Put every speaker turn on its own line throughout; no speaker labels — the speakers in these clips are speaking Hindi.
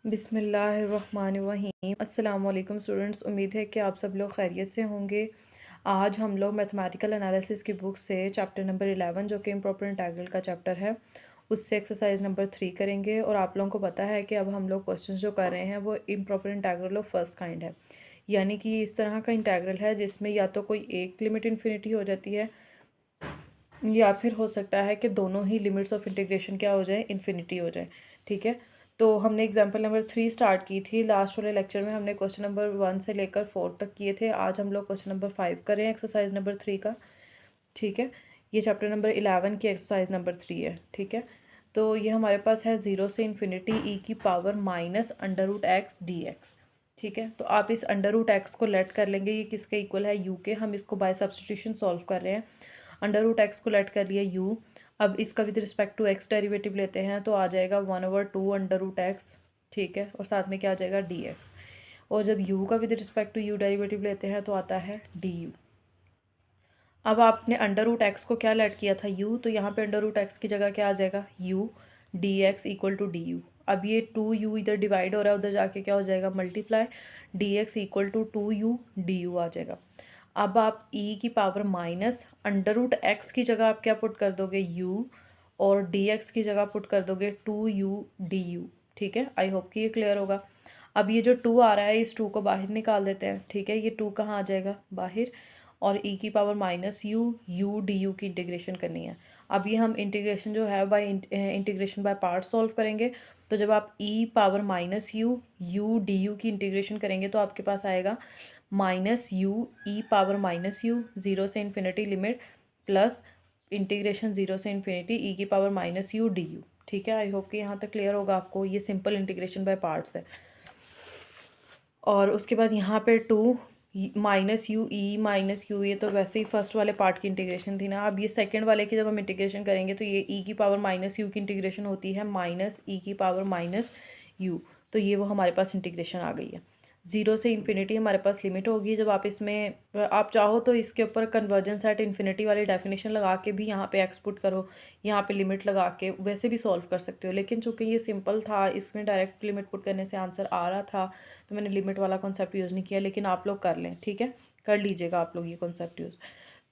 बिस्मिल्लाहिर्रहमानिर्रहीम। अस्सलाम वालेकुम स्टूडेंट्स, उम्मीद है कि आप सब लोग खैरियत से होंगे। आज हम लोग मैथमेटिकल एनालिसिस की बुक से चैप्टर नंबर 11 जो कि इम्प्रॉपर इंटीग्रल का चैप्टर है उससे एक्सरसाइज नंबर 3 करेंगे। और आप लोगों को पता है कि अब हम लोग क्वेश्चन जो कर रहे हैं वो improper integral of first kind है, यानी कि इस तरह का इंटीग्रल है जिसमें या तो कोई एक लिमिट इन्फिनिटी हो जाती है या फिर हो सकता है कि दोनों ही लिमिट्स ऑफ इंटीग्रेशन क्या हो जाए, इन्फिनिटी हो जाए। ठीक है, तो हमने एग्जांपल नंबर 3 स्टार्ट की थी। लास्ट वाले लेक्चर में हमने क्वेश्चन नंबर 1 से लेकर 4 तक किए थे। आज हम लोग क्वेश्चन नंबर 5 कर रहे हैं, एक्सरसाइज नंबर 3 का। ठीक है, ये चैप्टर नंबर 11 की एक्सरसाइज नंबर 3 है। ठीक है, तो ये हमारे पास है 0 से इन्फिनिटी ई की power minus under root x d x. ठीक है, तो आप इस अंडर रूट एक्स को लेट कर लेंगे, ये किसके इक्वल है, यू के। हम इसको बाय सब्सटीट्यूशन सॉल्व कर रहे हैं। अंडर रूट एक्स को लेट कर लिया यू। अब इसका with respect to x derivative लेते हैं तो आ जाएगा 1/2 अंडर रूट एक्स। ठीक है, और साथ में क्या आ जाएगा, डी एक्स। और जब u का with respect to u derivative लेते हैं तो आता है डी यू। अब आपने अंडर रूट एक्स को क्या लेट किया था, u, तो यहाँ पे अंडर रूट एक्स की जगह क्या आ जाएगा, u d x equal to d u. अब ये 2u इधर डिवाइड हो रहा है, उधर जाके क्या हो जाएगा, multiply, D x equal to 2u D U आ जाएगा। अब आप e की power minus under root X की जगह आप क्या पुट कर दोगे, u, और dx की जगह पुट कर दोगे 2u du। ठीक है, आई होप कि ये क्लियर होगा। अब ये जो 2 आ रहा है इस 2 को बाहर निकाल देते हैं। ठीक है, ये 2 कहाँ आ जाएगा, बाहर, और e की power minus u D U की इंटीग्रेशन करनी है। अब ये हम इंटीग्रेशन जो है by integration by part solve करेंगे। तो जब आप e power minus u D U की इंटीग्रेशन करेंगे तो आपके पास आएगा minus U E power minus U, zero से infinity limit, plus integration zero से इन्फिनिटी ई की power minus U D you. ठीक है, आई होप कि यहाँ तक क्लियर होगा आपको। ये सिंपल इंटीग्रेशन बाय पार्ट्स है। और उसके बाद यहाँ पे 2 minus U E minus you, ये तो वैसे ही फर्स्ट वाले पार्ट की इंटीग्रेशन थी ना। अब ये सेकंड वाले की जब हम इंटीग्रेशन करेंगे तो ये ई की पावर माइनस यू की इंटीग्रेशन होती है माइनस ई की पावर माइनस यू। तो ये वो हमारे पास इंटीग्रेशन आ गई है। ज़ीरो से इन्फिनिटी हमारे पास लिमिट होगी। जब आप इसमें आप चाहो तो इसके ऊपर कन्वर्जेंस एट इन्फिनिटी वाली डेफिनेशन लगा के भी यहाँ पे एक्स पुट करो, यहाँ पे लिमिट लगा के वैसे भी सॉल्व कर सकते हो। लेकिन चूंकि ये सिंपल था, इसमें डायरेक्ट लिमिट पुट करने से आंसर आ रहा था, तो मैंने लिमिट वाला कॉन्सेप्ट यूज़ नहीं किया। लेकिन आप लोग कर लें, ठीक है, कर लीजिएगा आप लोग ये कॉन्सेप्ट यूज़।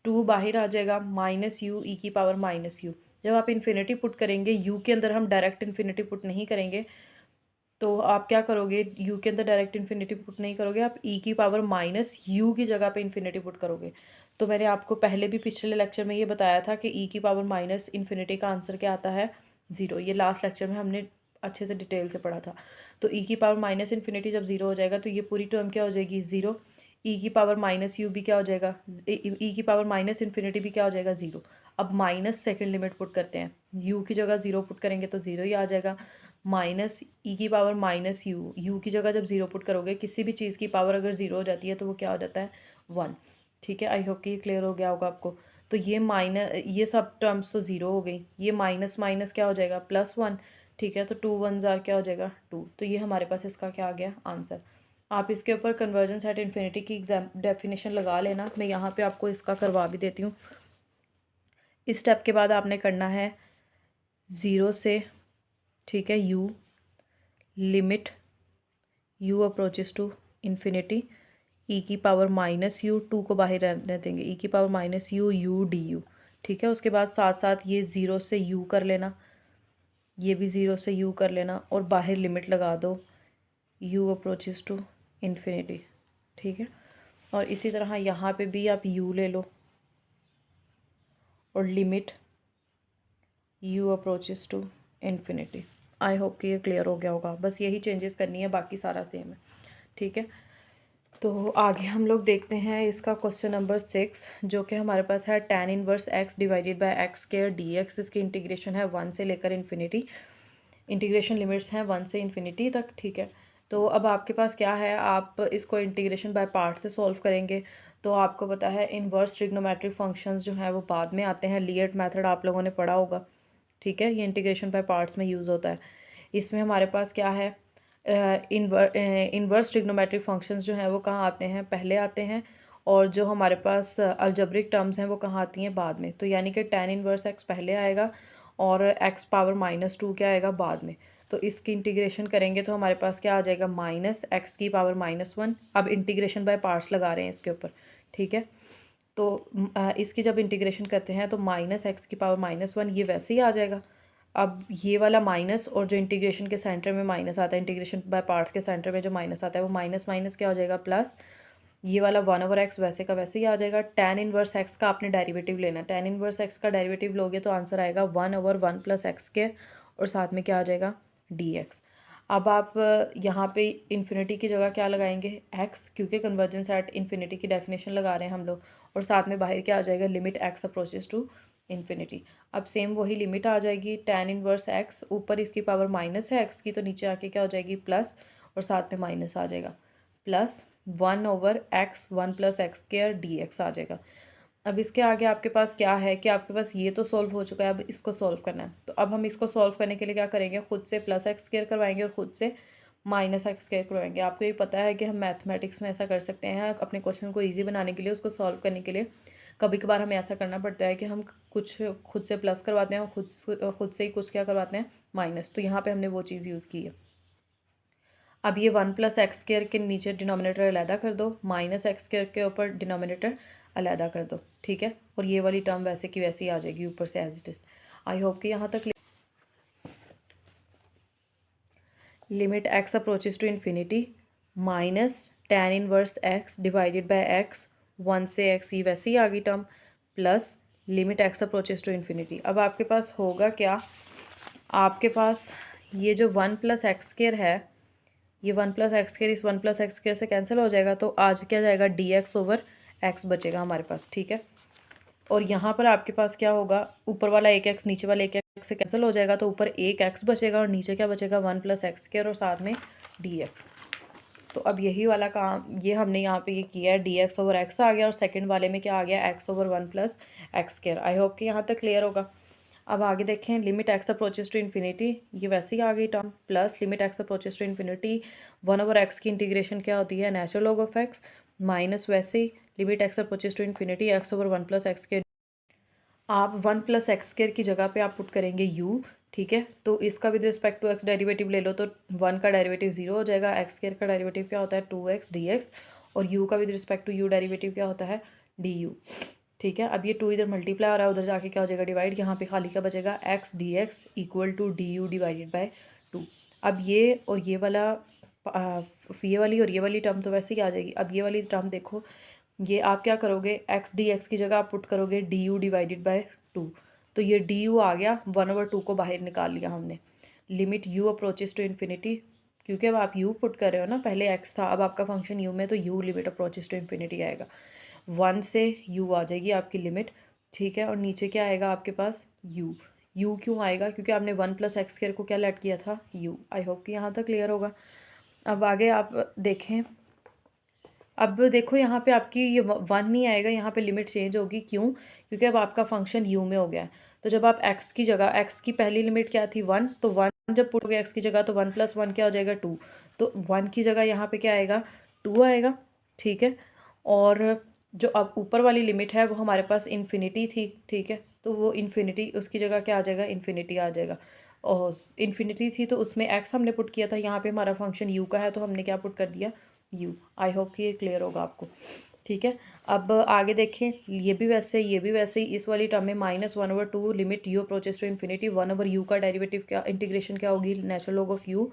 2 बाहर आ जाएगा, माइनस यू ई की पावर माइनस यू। जब आप इन्फिनिटी पुट करेंगे, यू के अंदर हम डायरेक्ट इन्फिनिटी पुट नहीं करेंगे, तो आप क्या करोगे, u के अंदर डायरेक्ट इन्फिनिटी पुट नहीं करोगे, आप e की पावर माइनस u की जगह पे इन्फिनिटी पुट करोगे। तो मैंने आपको पहले भी पिछले लेक्चर में ये बताया था कि e की पावर माइनस इन्फिनिटी का आंसर क्या आता है, 0। ये लास्ट लेक्चर में हमने अच्छे से डिटेल से पढ़ा था। तो e की पावर माइनस इन्फिनिटी जब 0 हो जाएगा तो ये पूरी टर्म क्या हो जाएगी, 0। e की पावर माइनस यू भी क्या हो जाएगा, e की पावर माइनस इन्फिनिटी भी क्या हो जाएगा, 0। अब माइनस सेकेंड लिमिट पुट करते हैं, u की जगह 0 पुट करेंगे तो 0 ही आ जाएगा। माइनस ई की पावर माइनस यू की जगह जब 0 पुट करोगे, किसी भी चीज़ की पावर अगर 0 हो जाती है तो वो क्या हो जाता है, 1। ठीक है, आई होप कि ये क्लियर हो गया होगा आपको। तो ये सब टर्म्स तो 0 हो गई, ये माइनस माइनस क्या हो जाएगा, +1। ठीक है, तो 2 1 जार क्या हो जाएगा, 2। तो ये हमारे पास इसका क्या आ गया, आंसर। आप इसके ऊपर कन्वर्जेंस एट इन्फिनिटी की एग्जाम डेफिनेशन लगा लेना, मैं यहाँ पे आपको इसका करवा भी देती हूँ। इस स्टेप के बाद आपने करना है 0 से, ठीक है, u limit u approaches to infinity, e की पावर माइनस यू, 2 को बाहर रहने देंगे, e की power minus u u D you. ठीक है, उसके बाद साथ साथ ये 0 से u कर लेना, ये भी 0 से u कर लेना, और बाहर लिमिट लगा दो u अप्रोचेस टू इन्फिनिटी। ठीक है, और इसी तरह यहाँ पे भी आप u ले लो और limit u approaches to infinity. I hope कि ये क्लियर हो गया होगा। बस यही चेंजेस करनी है, बाकी सारा सेम है। ठीक है, तो आगे हम लोग देखते हैं इसका क्वेश्चन नंबर 6, जो कि हमारे पास है tan inverse x divided bye x square D x. इसकी इंटीग्रेशन है 1 से लेकर इन्फिनिटी, इंटीग्रेशन लिमिट्स हैं 1 से इन्फिनिटी तक। ठीक है, तो अब आपके पास क्या है, आप इसको इंटीग्रेशन बाय पार्ट से सॉल्व करेंगे। तो आपको पता है इनवर्स ट्रिग्नोमेट्रिक फंक्शंस जो हैं वो बाद में आते हैं, लिएट मेथड आप लोगों ने पढ़ा होगा। ठीक है, ये इंटीग्रेशन बाय पार्ट्स में यूज़ होता है। इसमें हमारे पास क्या है, इनवर्स ट्रिग्नोमेट्रिक फंक्शंस जो हैं वो कहाँ आते हैं, पहले आते हैं, और जो हमारे पास अलजेब्रिक टर्म्स हैं वो कहाँ आती हैं, बाद में। तो यानी कि tan इनवर्स x पहले आएगा और x पावर -2 क्या आएगा, बाद में। तो इसकी इंटीग्रेशन करेंगे तो हमारे पास क्या आ जाएगा, माइनस एक्स की पावर -1। अब इंटीग्रेशन बाय पार्ट्स लगा रहे हैं इसके ऊपर, ठीक है। तो इसकी जब इंटीग्रेशन करते हैं तो माइनस एक्स की पावर -1 ये वैसे ही आ जाएगा। अब ये वाला माइनस और जो इंटीग्रेशन के सेंटर में माइनस आता है, इंटीग्रेशन बाय पार्ट्स के सेंटर में जो माइनस आता है वो माइनस माइनस क्या हो जाएगा, प्लस। ये वाला 1/x वैसे का वैसे ही आ जाएगा। tan इनवर्स x का आपने डेरिवेटिव लेना है। tan इनवर्स x का डेरिवेटिव लोगे तो आंसर आएगा 1/1 + x², और साथ में क्या आ जाएगा, dx। अब आप यहाँ पे इन्फिनिटी की जगह क्या लगाएंगे, x, क्योंकि कन्वर्जेंस एट इन्फिनिटी की डेफिनेशन लगा रहे हैं हम लोग, और साथ में बाहर क्या आ जाएगा, limit x approaches to infinity. अब सेम वही लिमिट आ जाएगी, tan इनवर्स x, ऊपर इसकी पावर माइनस है x की, तो नीचे आके क्या हो जाएगी, प्लस, और साथ में माइनस आ जाएगा, प्लस 1/x 1 + x² dx आ जाएगा। अब इसके आगे आपके पास क्या है कि आपके पास ये तो सॉल्व हो चुका है, अब इसको सॉल्व करना है। तो अब हम इसको सॉल्व करने के लिए क्या करेंगे, खुद से +x² करवाएंगे और खुद से -x² करवाएंगे। आपको ये पता है कि हम मैथमेटिक्स में ऐसा कर सकते हैं, अपने क्वेश्चन को ईजी बनाने के लिए, उसको सॉल्व करने के लिए कभी कभार हमें ऐसा करना पड़ता है कि हम कुछ खुद से प्लस करवाते हैं और खुद से ही कुछ क्या करवाते हैं, माइनस। तो यहाँ पर हमने वो चीज़ यूज़ की है। अब ये 1 + x² के नीचे डिनोमिनेटर अलहदा कर दो, -x² के ऊपर डिनोमिनेटर अलहदा कर दो, ठीक है। और ये वाली टर्म वैसे की वैसे ही आ जाएगी ऊपर से as it is. I hope कि यहाँ तक। Limit x approaches to infinity minus tan inverse x divided by x, 1 से x, ये वैसे ही आ गई term, plus limit x approaches to infinity. अब आपके पास होगा क्या, आपके पास ये जो 1 + x² है, ये 1 + x² इस 1 + x² से कैंसिल हो जाएगा, तो आज क्या जाएगा, dx/x बचेगा हमारे पास, ठीक है। और यहाँ पर आपके पास क्या होगा, ऊपर वाला एक x नीचे वाले एक x से कैंसिल हो जाएगा, तो ऊपर एक x बचेगा और नीचे क्या बचेगा, 1 + x² और साथ में dx। तो अब यही वाला काम ये हमने यहाँ पे ये किया है, dx/x आ गया, और सेकंड वाले में क्या आ गया, x/1 + x²। आई होप कि यहाँ तक क्लियर होगा। अब आगे देखें, limit x approaches to infinity, ये वैसे ही आ गई term, plus limit x approaches to infinity 1/x की इंटीग्रेशन क्या होती है, natural log of x, minus वैसे ही limit x approaches to infinity x/1 + x²। आप 1 + x² की जगह पे आप पुट करेंगे u, ठीक है। तो इसका with respect to x derivative ले लो, तो 1 का डेरिवेटिव 0 हो जाएगा, x² का डेरिवेटिव क्या होता है, 2x dx, और u का with respect to u derivative क्या होता है, du, ठीक है। अब ये 2 इधर मल्टीप्लाई हो रहा है, उधर जाके क्या हो जाएगा, डिवाइड, यहाँ पे खाली क्या बचेगा, x dx = du divided by 2। अब ये और ये वाला ये वाली और ये वाली टर्म तो वैसे ही आ जाएगी। अब ये वाली टर्म देखो, ये आप क्या करोगे, x dx की जगह आप पुट करोगे du डिवाइडेड बाय 2, तो ये du आ गया, 1/2 को बाहर निकाल लिया हमने। Limit u approaches to infinity, क्योंकि अब आप u पुट कर रहे हो ना, पहले x था, अब आपका फंक्शन u में, तो u limit approaches to infinity आएगा, 1 से u आ जाएगी आपकी लिमिट, ठीक है। और नीचे क्या आएगा आपके पास, u क्यों आएगा, क्योंकि आपने 1 + x² को क्या लेट किया था, u। आई होप कि यहाँ तक क्लियर होगा। अब आगे आप देखें, अब देखो यहाँ पे आपकी ये 1 नहीं आएगा, यहाँ पे लिमिट चेंज होगी, क्यों, क्योंकि अब आपका फंक्शन u में हो गया है। तो जब आप x की जगह, x की पहली लिमिट क्या थी, 1, तो 1 जब पुट हो गया x की जगह, तो 1 + 1 क्या हो जाएगा, 2, तो 1 की जगह यहाँ पे क्या आएगा, 2 आएगा, ठीक है। और जो अब ऊपर वाली लिमिट है वो हमारे पास इन्फिनिटी थी, ठीक है, तो वो इन्फिनिटी उसकी जगह क्या आ जाएगा, इन्फिनिटी आ जाएगा। और इन्फिनिटी थी तो उसमें x हमने पुट किया था, यहाँ पे हमारा फंक्शन u का है, तो हमने क्या पुट कर दिया, u। आई होप कि ये क्लियर होगा आपको, ठीक है। अब आगे देखें, ये भी वैसे, ये भी वैसे ही, इस वाली टर्म में -1/2 limit u approaches to infinity, 1/u का डेरिवेटिव क्या, इंटीग्रेशन क्या होगी, natural log of u,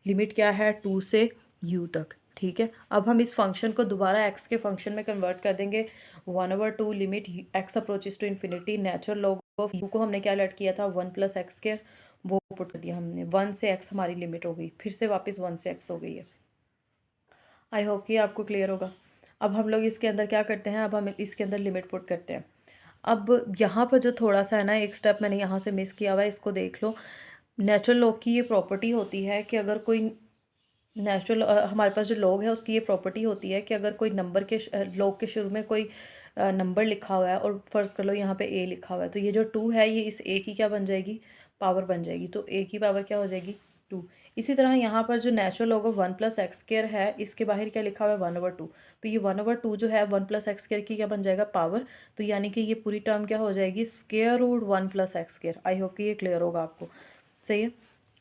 limit क्या है, 2 से u तक, ठीक है। अब हम इस फंक्शन को दोबारा x के फंक्शन में कन्वर्ट कर देंगे, 1/2 limit x approaches to infinity, natural log of u को हमने क्या लेट किया था, 1 + x², वो पुट कर दिया हमने, 1 से x हमारी लिमिट हो गई, फिर से वापस 1 से x हो गई है। आई होप कि आपको क्लियर होगा। अब हम लोग इसके अंदर क्या करते हैं, अब हम इसके अंदर लिमिट पुट करते हैं। अब यहाँ पर जो थोड़ा सा है ना, एक स्टेप मैंने यहाँ से मिस किया हुआ है, इसको देख लो। नेचुरल लॉग की ये प्रॉपर्टी होती है कि अगर कोई नेचुरल हमारे पास जो लॉग है उसकी ये प्रॉपर्टी होती है कि अगर कोई नंबर के लॉग के शुरू में कोई नंबर लिखा हुआ है, और फर्ज कर लो यहाँ पे a लिखा हुआ है, तो ये जो 2 है ये इस a की क्या बन जाएगी, पावर बन जाएगी, तो a की पावर क्या हो जाएगी, 2। इसी तरह यहाँ पर जो नेचुरल लॉग ऑफ 1 + x² है, इसके बाहर क्या लिखा हुआ है, 1/2, तो ये 1/2 जो है 1 + x² की क्या बन जाएगा, पावर। तो यानी कि ये पूरी टर्म क्या हो जाएगी, √1 + x²। आई होप कि ये क्लियर होगा आपको, सही है।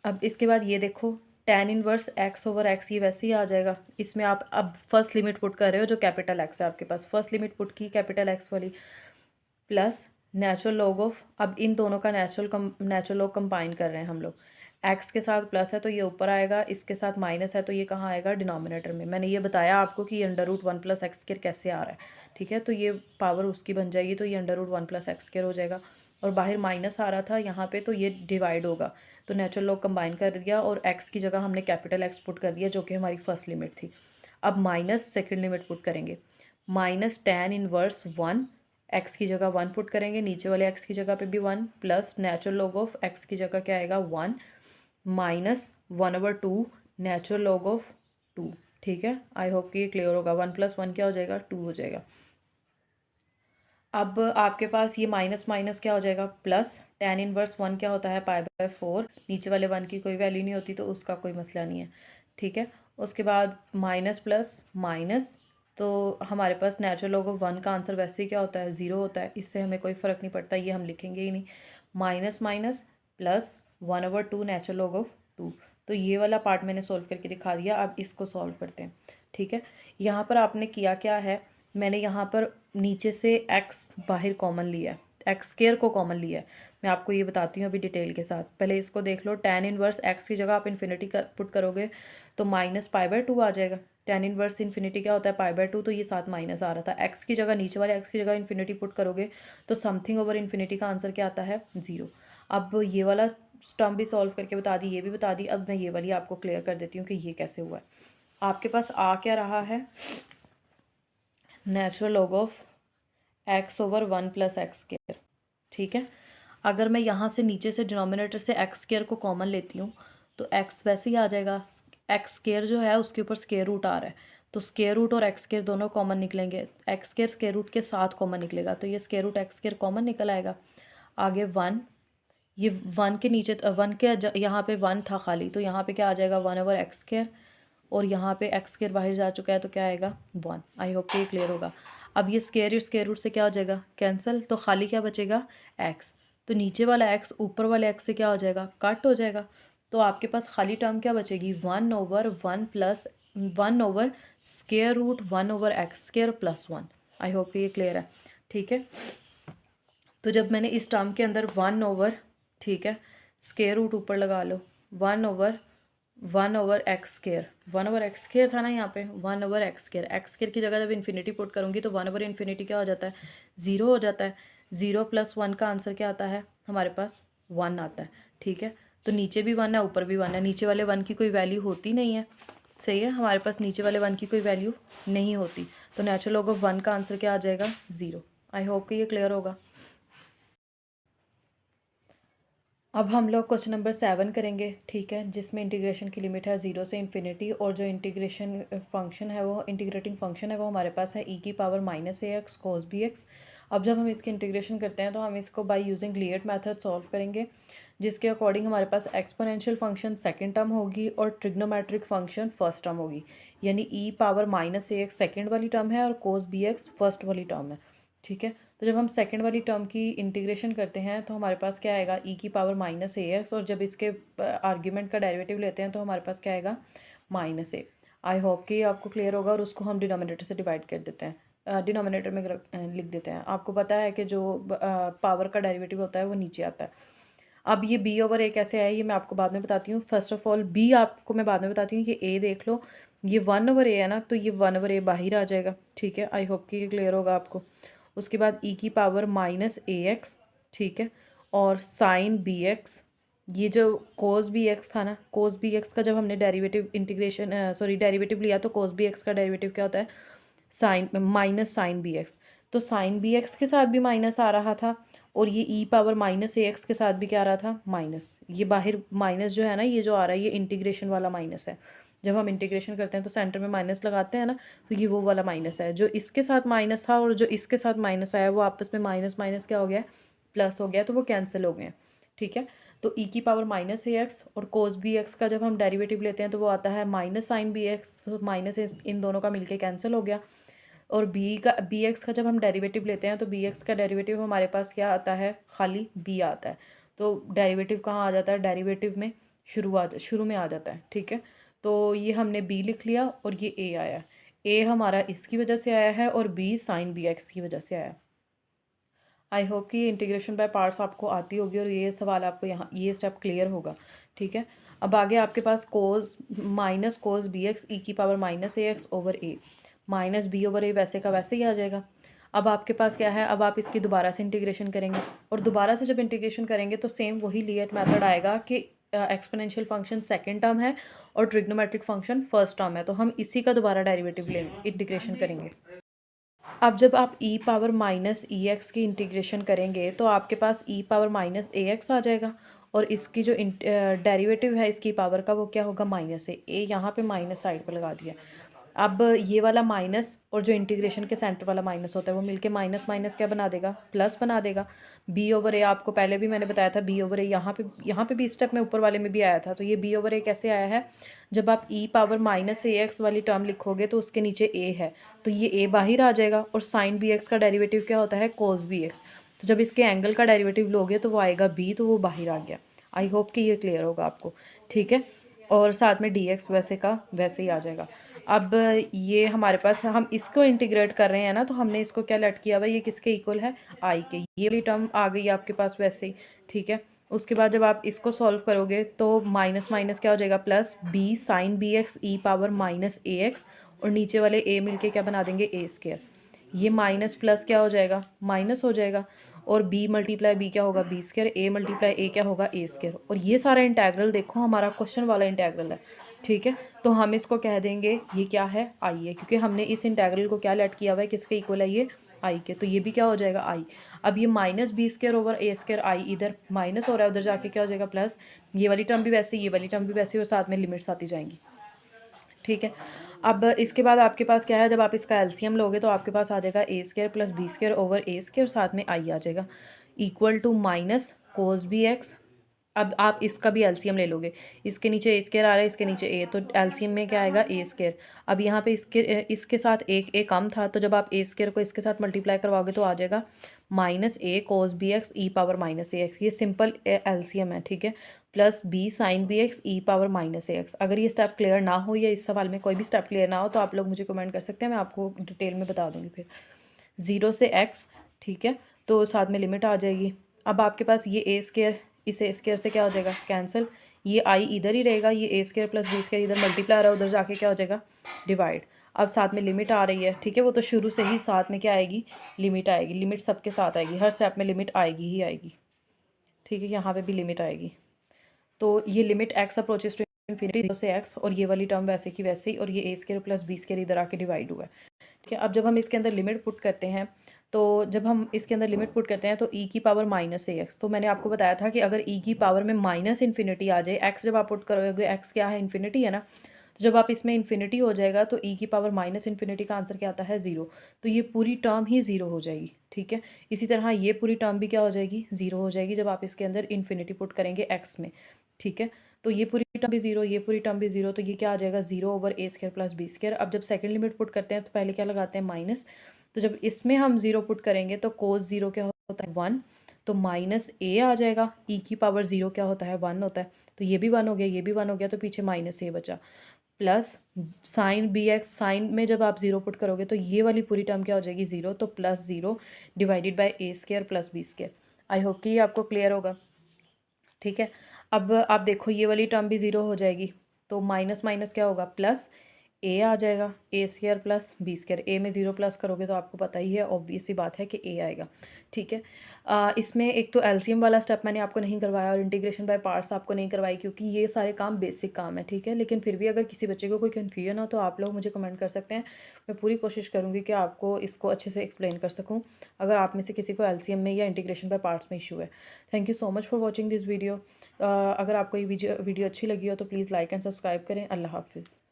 अब इसके बाद ये देखो, tan inverse x over x ये वैसे ही आ जाएगा। इसमें आप अब फर्स्ट लिमिट पुट कर रहे हो जो कैपिटल x है आपके पास, फर्स्ट लिमिट पुट की कैपिटल x वाली, प्लस नेचुरल लॉग ऑफ, अब इन दोनों का नेचुरल लॉग कंबाइन कर रहे हैं हम लोग। x के साथ प्लस है तो ये ऊपर आएगा, इसके साथ माइनस है तो ये कहाँ आएगा, डिनोमिनेटर में। मैंने ये बताया आपको कि ये under root one plus x square कैसे आ रहा है, ठीक है। तो ये पावर उसकी बन जाएगी, तो ये under root one plus x square हो जाएगा। और बाहर माइनस आ रहा था यहाँ पे, तो ये डिवाइड होगा, तो नेचुरल लॉग कंबाइन कर दिया और x की जगह हमने कैपिटल X पुट कर दिया जो कि हमारी फर्स्ट लिमिट थी। अब माइनस सेकेंड लिमिट पुट करेंगे, minus tan inverse one, x की जगह वन पुट करेंगे, नीचे वाले x की जगह पे भी one, plus natural log of x की जगह क्या आएगा, one, minus one over two natural log of two, ठीक है। आई होप कि ये क्लियर होगा। वन प्लस वन क्या हो जाएगा, टू हो जाएगा। अब आपके पास ये माइनस माइनस क्या हो जाएगा, प्लस tan इनवर्स वन क्या होता है, पाई बाय फोर, नीचे वाले वन की कोई वैल्यू नहीं होती तो उसका कोई मसला नहीं है, ठीक है। उसके बाद माइनस प्लस माइनस, तो हमारे पास नेचुरल लॉग ऑफ वन का आंसर वैसे ही क्या होता है, ज़ीरो होता है, इससे हमें कोई फ़र्क नहीं पड़ता, ये हम लिखेंगे ही नहीं। Minus minus plus one over two natural log of two, तो ये वाला पार्ट मैंने सोल्व करके दिखा दिया। अब इसको सॉल्व करते हैं, ठीक है। यहाँ पर आपने किया क्या है, मैंने यहाँ पर नीचे से x बाहर कॉमन लिया है, एक्स स्क्वायर को कॉमन लिया है। मैं आपको ये बताती हूँ अभी डिटेल के साथ, पहले इसको देख लो। tan इनवर्स x की जगह आप इन्फिनिटी का पुट करोगे तो माइनस पाई बाय टू आ जाएगा। tan इनवर्स इन्फिनिटी क्या होता है, पाई बाय टू, तो ये साथ माइनस आ रहा था। x की जगह, नीचे वाले x की जगह इन्फिनिटी पुट करोगे तो समथिंग ओवर इन्फिनिटी का आंसर क्या आता है, ज़ीरो। अब ये वाला टर्म भी सॉल्व करके बता दी, ये भी बता दी। अब मैं ये वाली आपको क्लियर कर देती हूँ कि ये कैसे हुआ है। आपके पास आ क्या रहा है, natural log of x over one plus x square, ठीक है। अगर मैं यहाँ से नीचे से डिनोमिनेटर से एक्स स्क्वायर को कॉमन लेती हूँ तो x वैसे ही आ जाएगा। एक्स स्क्वायर जो है उसके ऊपर स्क्वायर रूट आ रहा है, तो स्क्वायर रूट और एक्स स्क्वायर दोनों कॉमन निकलेंगे। एक्स स्क्वायर स्क्वायर रूट के साथ कॉमन निकलेगा, तो ये square root x square common निकल आएगा। आगे वन, ये वन के नीचे वन के यहाँ पे वन था खाली, तो यहाँ पे क्या आ जाएगा, वन ओवर एक्स स्क्वायर, और यहाँ पे एक्स स्क्वायर बाहर जा चुका है तो क्या आएगा, वन। आई होप कि ये क्लियर होगा। अब ये स्क्वायर रूट से क्या हो जाएगा, कैंसिल, तो खाली क्या बचेगा, एक्स। तो नीचे वाला एक्स ऊपर वाले एक्स से क्या हो जाएगा, कट हो जाएगा। तो आपके पास खाली टर्म क्या बचेगी, one over one plus one over square root one over x square plus one. I hope कि ये क्लियर है, ठीक है। तो जब मैंने इस टर्म के अंदर वन ओवर, ठीक है, स्क्वायर रूट ऊपर लगा लो, one over x square, one over x square था ना यहाँ पे, वन ओवर एक्स स्क्वायर की जगह जब इन्फिनिटी पुट करूँगी तो वन ओवर इन्फिनिटी क्या हो जाता है, ज़ीरो हो जाता है। ज़ीरो प्लस वन का आंसर क्या आता है हमारे पास, वन आता है, ठीक है। तो नीचे भी वन है ऊपर भी वन है, नीचे वाले वन की कोई वैल्यू होती नहीं है, सही है, हमारे पास नीचे वाले वन की कोई वैल्यू नहीं होती, तो नेचुरल लॉग ऑफ वन का आंसर क्या आ जाएगा, ज़ीरो। आई होप कि ये क्लियर होगा। अब हम लोग क्वेश्चन नंबर 7 करेंगे, ठीक है, जिसमें इंटीग्रेशन की लिमिट है 0 से इन्फिनिटी, और जो इंटीग्रेशन फंक्शन है वो इंटीग्रेटिंग फंक्शन है वो हमारे पास है ई की पावर माइनस ए एक्स कोस बी एक्स। अब जब हम इसकी इंटीग्रेशन करते हैं तो हम इसको बाय यूजिंग लीएट मेथड सॉल्व करेंगे, जिसके अकॉर्डिंग हमारे पास एक्सपोनेंशियल फंक्शन सेकेंड टर्म होगी और ट्रिग्नोमेट्रिक फंक्शन फर्स्ट टर्म होगी। यानी ई पावर माइनस ए एक्स सेकेंड वाली टर्म है और कोस बी एक्स फर्स्ट वाली टर्म है, ठीक है। तो जब हम सेकंड वाली टर्म की इंटीग्रेशन करते हैं तो हमारे पास क्या आएगा, ई की पावर माइनस ए एक्स, और जब इसके आर्ग्यूमेंट का डेरिवेटिव लेते हैं तो हमारे पास क्या आएगा, माइनस ए। आई होप कि आपको क्लियर होगा, और उसको हम डिनोमिनेटर से डिवाइड कर देते हैं, डिनोमिनेटर में लिख देते हैं। आपको पता है कि जो पावर का डेरिवेटिव होता है वो नीचे आता है। अब ये बी ओवर ए कैसे आया ये मैं आपको बाद में बताती हूँ। फर्स्ट ऑफ ऑल बी आपको मैं बाद में बताती हूँ कि ए देख लो, ये वन ओवर ए है ना, तो ये वन ओवर ए बाहर आ जाएगा, ठीक है। आई होप कि ये क्लियर होगा आपको। उसके बाद ई की पावर माइनस ए एक्स, ठीक है, और साइन बी एक्स, ये जो कोस बी एक्स था ना, कोस बी एक्स का जब हमने डेरिवेटिव इंटीग्रेशन डेरिवेटिव लिया तो कोस बी एक्स का डेरिवेटिव क्या होता है, sine minus sine B x. तो साइन बी एक्स के साथ भी माइनस आ रहा था, और ये ई पावर माइनस ए एक्स के साथ भी क्या आ रहा था, माइनस। ये बाहर माइनस जो है ना, ये जो आ रहा है ये इंटीग्रेशन वाला माइनस है। जब हम इंटीग्रेशन करते हैं तो सेंटर में माइनस लगाते हैं ना, तो ये वो वाला माइनस है। जो इसके साथ माइनस था और जो इसके साथ माइनस आया वो आपस में माइनस माइनस क्या हो गया, प्लस हो गया, तो वो कैंसिल हो गए, ठीक है। तो ई की पावर माइनस ए एक्स और कोस बी एक्स का जब हम डेरिवेटिव लेते हैं तो वो आता है माइनस साइन बी एक्स, तो माइनस इन दोनों का मिलके कैंसिल हो गया। और बी एक्स का जब हम डेरिवेटिव लेते हैं तो बी एक्स का डेरिवेटिव हमारे पास क्या आता है, खाली बी आता है। तो डेरिवेटिव कहाँ आ जाता है, डेरिवेटिव में शुरू में आ जाता है, ठीक है। तो ये हमने बी लिख लिया और ये ए आया। ए हमारा इसकी वजह से आया है और बी साइन बी एक्स की वजह से आया है। आई होप कि ये इंटीग्रेशन बाय पार्ट्स आपको आती होगी और ये सवाल आपको यहाँ ये स्टेप क्लियर होगा, ठीक है। अब आगे आपके पास cos minus cos B X E की power minus A X over A, minus B over A वैसे का वैसे ही आ जाएगा। अब आपके पास क्या है, अब आप इसकी दोबारा से इंटीग्रेशन करेंगे और दोबारा से जब इंटीग्रेशन करेंगे तो सेम वही लिएट मेथड आएगा कि एक्सपोनेंशियल फंक्शन सेकेंड टर्म है और ट्रिग्नोमेट्रिक फंक्शन फर्स्ट टर्म है, तो हम इसी का दोबारा डेरिवेटिव लेंगे, इंटीग्रेशन करेंगे। अब जब आप ई पावर माइनस ई एक्स की इंटीग्रेशन करेंगे तो आपके पास ई पावर माइनस ए एक्स आ जाएगा और इसकी जो डेरिवेटिव है इसकी पावर का वो क्या होगा, माइनस ए यहाँ पे माइनस साइड पर लगा दिया। अब ये वाला माइनस और जो इंटीग्रेशन के सेंटर वाला माइनस होता है वो मिलके माइनस माइनस क्या बना देगा, प्लस बना देगा। बी ओवर ए आपको पहले भी मैंने बताया था, बी ओवर ए यहाँ पे भी स्टेप में ऊपर वाले में भी आया था। तो ये बी ओवर ए कैसे आया है, जब आप ई पावर माइनस ए एक्स वाली टर्म लिखोगे तो उसके नीचे ए है तो ये ए बाहर आ जाएगा और साइन बी एक्स का डेरिवेटिव क्या होता है, कोस बी एक्स। तो जब इसके एंगल का डेरिवेटिव लोगे तो वो आएगा बी, तो वो बाहर आ गया। आई होप कि ये क्लियर होगा आपको, ठीक है। और साथ में डी एक्स वैसे का वैसे ही आ जाएगा। अब ये हमारे पास हम इसको इंटीग्रेट कर रहे हैं ना, तो हमने इसको क्या लेट किया हुआ, ये किसके इक्वल है, आई के। ये वाली टर्म आ गई आपके पास वैसे ही, ठीक है। उसके बाद जब आप इसको सॉल्व करोगे तो माइनस माइनस क्या हो जाएगा, plus B sine B X E power minus ए एक्स और नीचे वाले ए मिलके क्या बना देंगे, ए स्क्वायर। ये माइनस प्लस क्या हो जाएगा, माइनस हो जाएगा और बी मल्टीप्लाई बी क्या होगा, बी स्क्वायर, ए मल्टीप्लाई ए क्या होगा, ए स्क्वायर। और ये सारा इंटेग्रल देखो हमारा क्वेश्चन वाला इंटेग्रल है, ठीक है। तो हम इसको कह देंगे ये क्या है, आई है, क्योंकि हमने इस इंटेग्रल को क्या लेट किया हुआ है, किसके इक्वल है, ये आई के। तो ये भी क्या हो जाएगा, आई। अब ये minus B square over A square आई, इधर माइनस हो रहा है उधर जाके क्या हो जाएगा, प्लस। ये वाली टर्म भी वैसे, ये वाली टर्म भी वैसे और साथ में लिमिट्स आती जाएंगी, ठीक है। अब इसके बाद आपके पास क्या है, जब आप इसका एलसीएम लोगे तो आपके पास आ जाएगा A square plus B square over A square, साथ में आई आ जाएगा, equal to minus cos B X. अब आप इसका भी एलसीएम ले लोगे, इसके नीचे ए स्क्वायर आ रहा है, इसके नीचे ए, तो एलसीएम में क्या आएगा, ए स्क्वायर। अब यहाँ पे इसके साथ एक ए कम था, तो जब आप ए स्क्वायर को इसके साथ मल्टीप्लाई करवाओगे तो आ जाएगा minus A cos B X E power minus A X. ये सिंपल एलसीएम है, ठीक है। Plus B sine B X E power minus ए एक्स। अगर ये स्टेप क्लियर ना हो या इस सवाल में कोई भी स्टेप क्लियर ना हो तो आप लोग मुझे कमेंट कर सकते हैं, मैं आपको डिटेल में बता दूँगी फिर। 0 से x, ठीक है, तो साथ में लिमिट आ जाएगी। अब आपके पास ये ए स्क्वायर, इस ए स्क्वायर से क्या हो जाएगा, कैंसिल। ये आई इधर ही रहेगा, ये ए स्क्वायर प्लस बी स्क्वायर इधर मल्टीप्लाई आ रहा है, उधर जाके क्या हो जाएगा, डिवाइड। अब साथ में लिमिट आ रही है, ठीक है, वो तो शुरू से ही साथ में क्या आएगी, लिमिट आएगी। लिमिट सबके साथ आएगी, हर स्टेप में लिमिट आएगी ही आएगी, ठीक है। यहाँ पे भी लिमिट आएगी। तो ये limit x approaches to infinity से एक्स, और ये वाली टर्म वैसे की वैसे ही, और ये ए स्क्वायर प्लस बी स्क्वायर इधर आके डिवाइड हुआ है, ठीक है। अब जब हम इसके अंदर लिमिट पुट करते हैं तो जब हम इसके अंदर लिमिट पुट करते हैं तो ई की पावर माइनस ए एक्स, तो मैंने आपको बताया था कि अगर ई की पावर में माइनस इन्फिनिटी आ जाए, एक्स जब आप पुट करोगे, एक्स क्या है, इन्फिनिटी है ना, तो जब आप इसमें इन्फिनिटी हो जाएगा तो ई की पावर माइनस इन्फिनिटी का आंसर क्या आता है, 0। तो ये पूरी टर्म ही 0 हो जाएगी, ठीक है। इसी तरह ये पूरी टर्म भी क्या हो जाएगी, 0 हो जाएगी जब आप इसके अंदर इन्फिनिटी पुट करेंगे एक्स में, ठीक है। तो ये पूरी टर्म भी 0, ये पूरी टर्म भी 0, तो ये क्या आ जाएगा, 0 over A square plus B square. अब जब सेकंड लिमिट पुट करते हैं तो पहले क्या लगाते हैं, माइनस। तो जब इसमें हम 0 पुट करेंगे तो कोस 0 क्या होता है, 1, तो माइनस ए आ जाएगा। ई की पावर 0 क्या होता है, 1 होता है, तो ये भी 1 हो गया, ये भी 1 हो गया, तो पीछे माइनस ए बचा। Plus sine B x, sine में जब आप 0 पुट करोगे तो ये वाली पूरी टर्म क्या हो जाएगी, 0, तो plus 0 divided by a square plus B square. I hope कि ये आपको क्लियर होगा, ठीक है। अब आप देखो ये वाली टर्म भी 0 हो जाएगी, तो माइनस माइनस क्या होगा, प्लस ए आ जाएगा, A square plus B square. ए में 0 प्लस करोगे तो आपको पता ही है, ऑब्वियस सी बात है कि ए आएगा, ठीक है। इसमें एक तो एलसीएम वाला स्टेप मैंने आपको नहीं करवाया और इंटीग्रेशन बाय पार्ट्स आपको नहीं करवाई, क्योंकि ये सारे काम बेसिक काम है, ठीक है। लेकिन फिर भी अगर किसी बच्चे को कोई कन्फ्यूजन हो तो आप लोग मुझे कमेंट कर सकते हैं, मैं पूरी कोशिश करूँगी कि आपको इसको अच्छे से एक्सप्लेन कर सकूँ, अगर आप में से किसी को एलसीएम में या इंटीग्रेशन बाय पार्ट्स में इशू है। Thank you so much for watching this video. अगर आपको ये वीडियो अच्छी लगी हो तो प्लीज़ लाइक एंड सब्सक्राइब करें। अल्लाह हाफिज़।